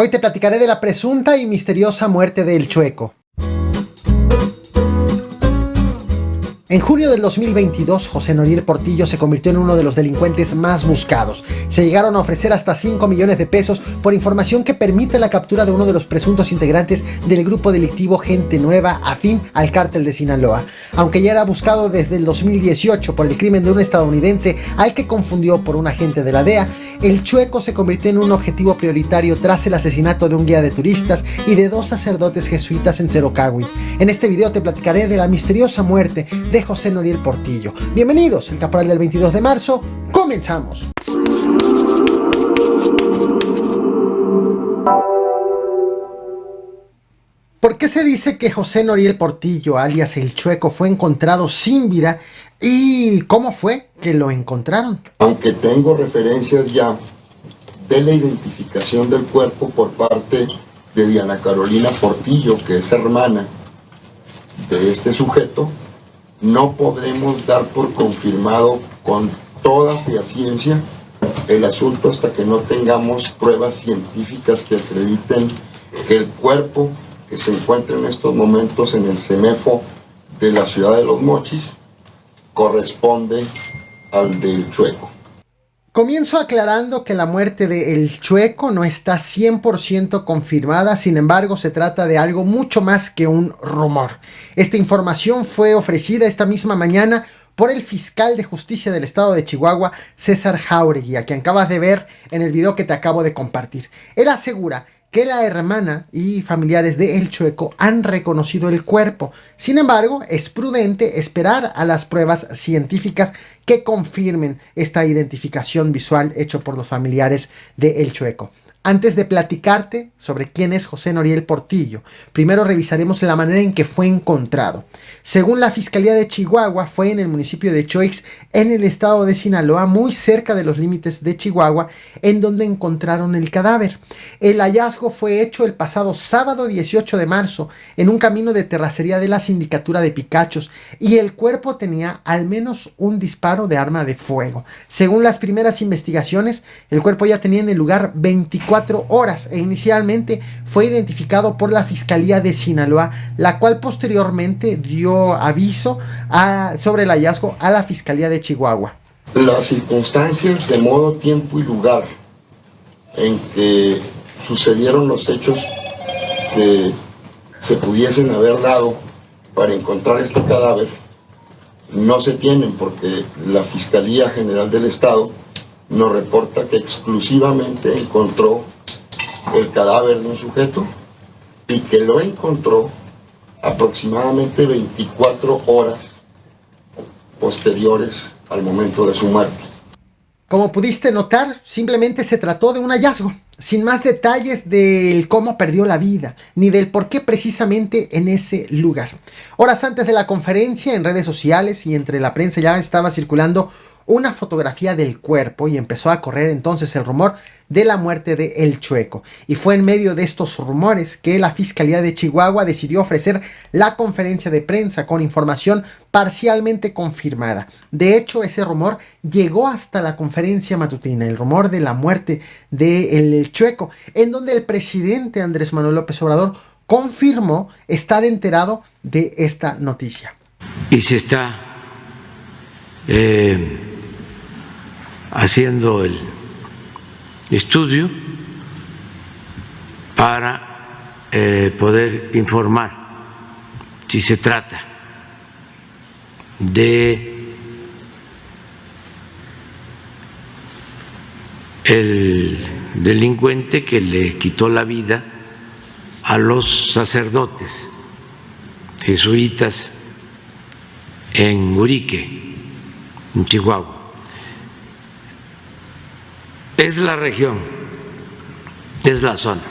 Hoy te platicaré de la presunta y misteriosa muerte de El Chueco. En junio del 2022, José Noriel Portillo se convirtió en uno de los delincuentes más buscados. Se llegaron a ofrecer hasta 5 millones de pesos por información que permite la captura de uno de los presuntos integrantes del grupo delictivo Gente Nueva, afín al cártel de Sinaloa. Aunque ya era buscado desde el 2018 por el crimen de un estadounidense al que confundió por un agente de la DEA, El Chueco se convirtió en un objetivo prioritario tras el asesinato de un guía de turistas y de 2 sacerdotes jesuitas en Cerocahui. En este video te platicaré de la misteriosa muerte de José Noriel Portillo. Bienvenidos, el Caporal del 22 de marzo, comenzamos. ¿Por qué se dice que José Noriel Portillo, alias El Chueco, fue encontrado sin vida y cómo fue que lo encontraron? Aunque tengo referencias ya de la identificación del cuerpo por parte de Diana Carolina Portillo, que es hermana de este sujeto, no podemos dar por confirmado con toda fehaciencia el asunto hasta que no tengamos pruebas científicas que acrediten que el cuerpo que se encuentra en estos momentos en el CEMEFO de la ciudad de Los Mochis corresponde al del Chueco. Comienzo aclarando que la muerte de El Chueco no está 100% confirmada, sin embargo se trata de algo mucho más que un rumor. Esta información fue ofrecida esta misma mañana por el fiscal de justicia del estado de Chihuahua, César Jauregui, a quien acabas de ver en el video que te acabo de compartir. Él asegura que la hermana y familiares de El Chueco han reconocido el cuerpo. Sin embargo, es prudente esperar a las pruebas científicas que confirmen esta identificación visual hecha por los familiares de El Chueco. Antes de platicarte sobre quién es José Noriel Portillo, primero revisaremos la manera en que fue encontrado. Según la Fiscalía de Chihuahua, fue en el municipio de Choix, en el estado de Sinaloa, muy cerca de los límites de Chihuahua, en donde encontraron el cadáver. El hallazgo fue hecho el pasado sábado 18 de marzo, en un camino de terracería de la Sindicatura de Picachos, y el cuerpo tenía al menos un disparo de arma de fuego. Según las primeras investigaciones, el cuerpo ya tenía en el lugar 24 horas e inicialmente fue identificado por la Fiscalía de Sinaloa, la cual posteriormente dio aviso sobre el hallazgo a la Fiscalía de Chihuahua. Las circunstancias de modo, tiempo y lugar en que sucedieron los hechos que se pudiesen haber dado para encontrar este cadáver no se tienen, porque la Fiscalía General del Estado nos reporta que exclusivamente encontró el cadáver de un sujeto y que lo encontró aproximadamente 24 horas posteriores al momento de su muerte. Como pudiste notar, simplemente se trató de un hallazgo, sin más detalles del cómo perdió la vida, ni del por qué precisamente en ese lugar. Horas antes de la conferencia, en redes sociales y entre la prensa ya estaba circulando una fotografía del cuerpo y empezó a correr entonces el rumor de la muerte de El Chueco. Y fue en medio de estos rumores que la Fiscalía de Chihuahua decidió ofrecer la conferencia de prensa con información parcialmente confirmada. De hecho, ese rumor llegó hasta la conferencia matutina, el rumor de la muerte de El Chueco, en donde el presidente Andrés Manuel López Obrador confirmó estar enterado de esta noticia. Y se está haciendo el estudio para poder informar si se trata de el delincuente que le quitó la vida a los sacerdotes jesuitas en Urique, en Chihuahua. Es la región, es la zona.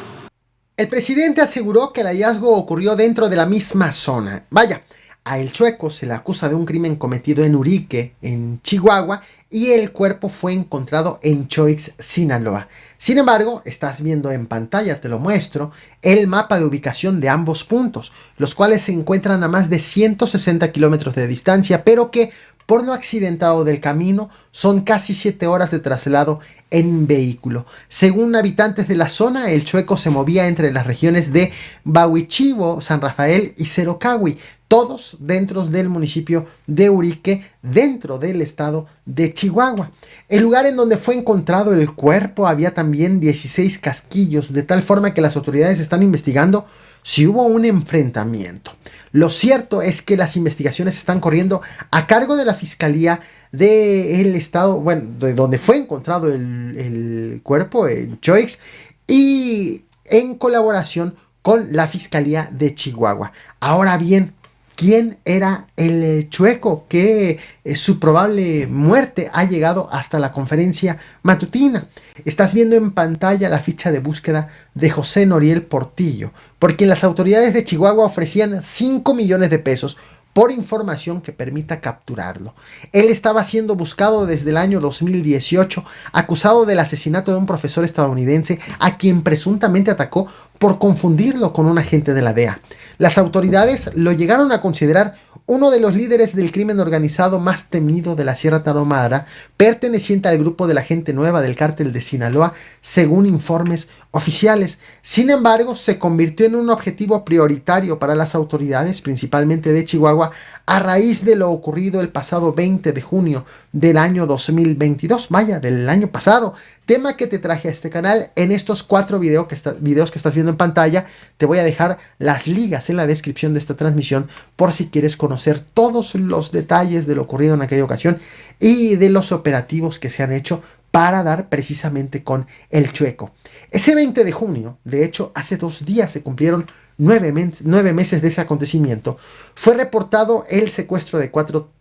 El presidente aseguró que el hallazgo ocurrió dentro de la misma zona. Vaya, a El Chueco se le acusa de un crimen cometido en Urique, en Chihuahua, y el cuerpo fue encontrado en Choix, Sinaloa. Sin embargo, estás viendo en pantalla, te lo muestro, el mapa de ubicación de ambos puntos, los cuales se encuentran a más de 160 kilómetros de distancia, pero que por lo accidentado del camino son casi 7 horas de traslado en vehículo. Según habitantes de la zona, el chueco se movía entre las regiones de Bahuichivo, San Rafael y Cerocahui, todos dentro del municipio de Urique, dentro del estado de Chihuahua. El lugar en donde fue encontrado el cuerpo había también 16 casquillos, de tal forma que las autoridades están investigando si hubo un enfrentamiento. Lo cierto es que las investigaciones están corriendo a cargo de la Fiscalía del estado, bueno, de donde fue encontrado el cuerpo, en Choix, y en colaboración con la Fiscalía de Chihuahua. Ahora bien, ¿quién era el chueco que su probable muerte ha llegado hasta la conferencia matutina? Estás viendo en pantalla la ficha de búsqueda de José Noriel Portillo, por quien las autoridades de Chihuahua ofrecían 5 millones de pesos por información que permita capturarlo. Él estaba siendo buscado desde el año 2018, acusado del asesinato de un profesor estadounidense a quien presuntamente atacó por confundirlo con un agente de la DEA. Las autoridades lo llegaron a considerar uno de los líderes del crimen organizado más temido de la Sierra Tarahumara, perteneciente al grupo de la Gente Nueva del Cártel de Sinaloa, según informes oficiales. Sin embargo, se convirtió en un objetivo prioritario para las autoridades, principalmente de Chihuahua, a raíz de lo ocurrido el pasado 20 de junio del año 2022, del año pasado, tema que te traje a este canal. En estos 4 videos que estás viendo en pantalla, te voy a dejar las ligas en la descripción de esta transmisión por si quieres conocer todos los detalles de lo ocurrido en aquella ocasión y de los operativos que se han hecho para dar precisamente con el chueco. Ese 20 de junio, de hecho, hace 2 días se cumplieron 9 meses de ese acontecimiento, fue reportado el secuestro de 4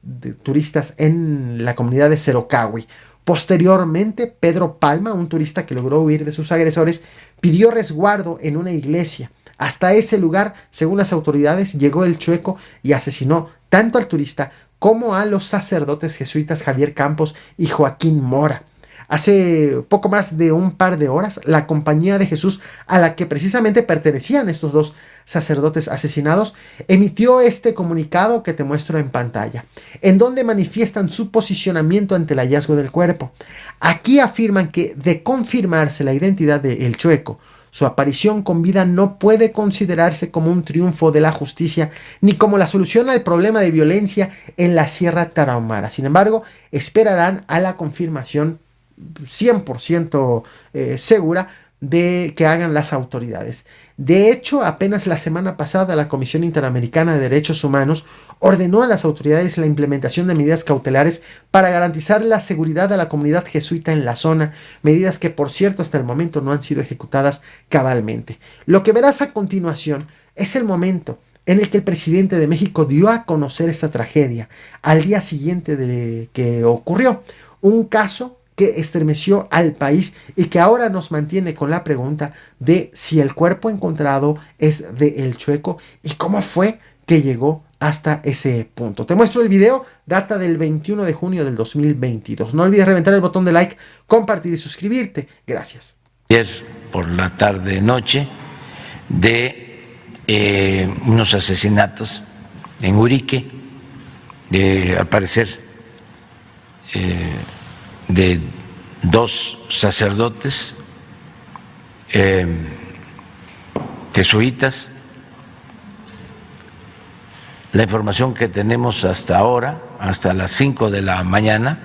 turistas en la comunidad de Cerocahui. Posteriormente, Pedro Palma, un turista que logró huir de sus agresores, pidió resguardo en una iglesia. Hasta ese lugar, según las autoridades, llegó el chueco y asesinó tanto al turista como a los sacerdotes jesuitas Javier Campos y Joaquín Mora. Hace poco más de un par de horas, la Compañía de Jesús, a la que precisamente pertenecían estos 2 sacerdotes asesinados, emitió este comunicado que te muestro en pantalla, en donde manifiestan su posicionamiento ante el hallazgo del cuerpo. Aquí afirman que, de confirmarse la identidad de El Chueco, su aparición con vida no puede considerarse como un triunfo de la justicia ni como la solución al problema de violencia en la Sierra Tarahumara. Sin embargo, esperarán a la confirmación 100% segura de que hagan las autoridades. De hecho, apenas la semana pasada la Comisión Interamericana de Derechos Humanos ordenó a las autoridades la implementación de medidas cautelares para garantizar la seguridad de la comunidad jesuita en la zona, medidas que por cierto hasta el momento no han sido ejecutadas cabalmente. Lo que verás a continuación es el momento en el que el presidente de México dio a conocer esta tragedia al día siguiente de que ocurrió, un caso que estremeció al país y que ahora nos mantiene con la pregunta de si el cuerpo encontrado es de El Chueco y cómo fue que llegó hasta ese punto. Te muestro el video, data del 21 de junio del 2022. No olvides reventar el botón de like, compartir y suscribirte. Gracias. Ayer por la tarde-noche de unos asesinatos en Urique, al parecer de 2 sacerdotes jesuitas. La información que tenemos hasta ahora, hasta las 5 de la mañana,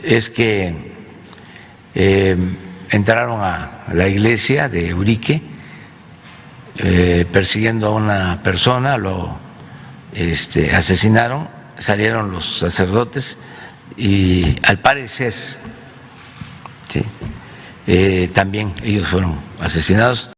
es que entraron a la iglesia de Urique persiguiendo a una persona, lo asesinaron, salieron los sacerdotes y al parecer también ellos fueron asesinados.